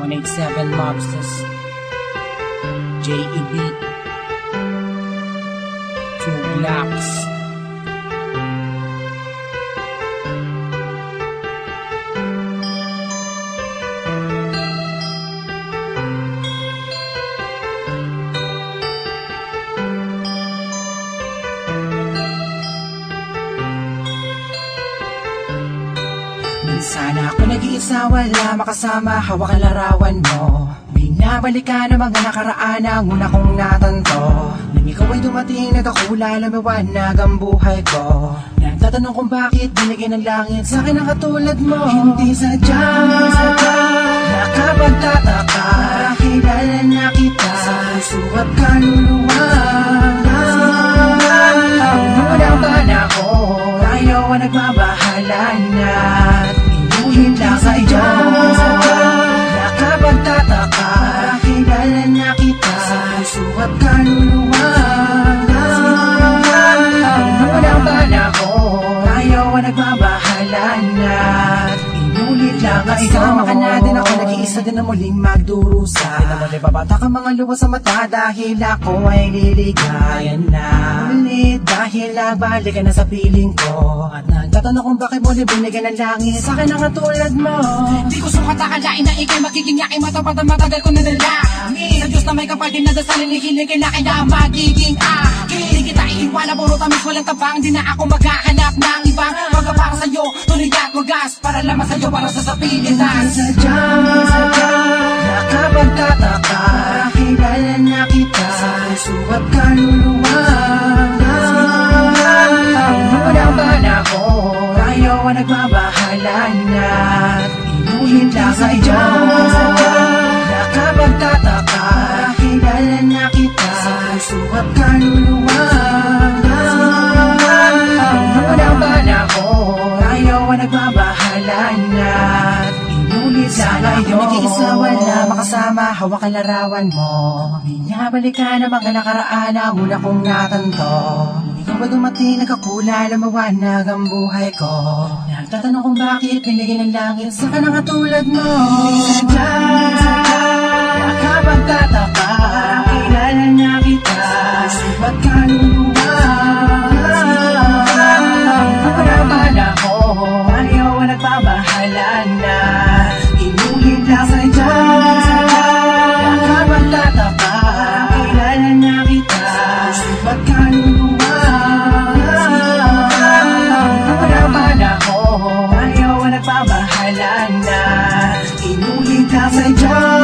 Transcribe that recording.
187 Mobsters, JEB, 2 Blocks. Minsan ako nag-iisa, wala makasama, hawak ang larawan mo. Binabalikan ang mga nakaraan ang una kong natanto. Nang ikaw ay dumating, nagkakula, lumiwanag ang buhay ko. Nagtatanong kung bakit binigyan ng langit sa akin ang katulad mo. Hindi sadya, nakapagtataka, kilala na kita sa puso at kaluluwa. Unang panahon, tayo ang nagmabahalan at inuhin lang sa iyo. Nakapagtataka, kilala na kita sa puso at kaluluwa. Unang panahon, tayo ang nagmabahalan at inulit lang ang iyo. Isama ka natin, ako nag-iisa din na muling magdurusa. Di naman ibabata ka mga luwas sa mata dahil ako ay liligayan na ulit. Dahil nagbalik ka na sa piling ko at nagtatanong kung bakit mo binigyan ng langit sa akin ang katulad mo. Di ko sukat akalain na ikay magiging yakin, matapat na matagal ko na nalangin. Sa Diyos na may kapal din na dasalin, hihiligin na kaya magiging akin. Di kita iiwan, puro tamis walang tabang. Di na ako maghahanap ng ibang magkapara sa'yo, tuloy at wagas, para lamang sa'yo, para sa sapilitan. Sadya, nakapagtataka, kilala na kita sa puso at kaluluwa. Unang panahon, tayo ang nagmabahalan at inuhin lang sa iyo. Nakapagtataka, kilala na kita sa puso at kaluluwa. Unang panahon, tayo ang nagmabahalan at inulit lang sa iyo. Nag-iisa, wala makasama, hawak ang larawan mo. Binabalikan ang mga nakaraan ang una kong natanto. Ikaw ba dumating, nagkakula, lumawanag ang buhay ko. Nagtatanong kung bakit binigyan ng langit sa kanang katulad mo. Sadya, nakapagtataka, kilala na kita, ba't kaluluwa? Unang panahon, ayaw ang nagbabahalan na inulit lang sa iyo. Nakapagtataka, kilala na kita, ba't kaluluwa? Unang panahon, ayaw ang nagbabahalan na inulit lang sa iyo.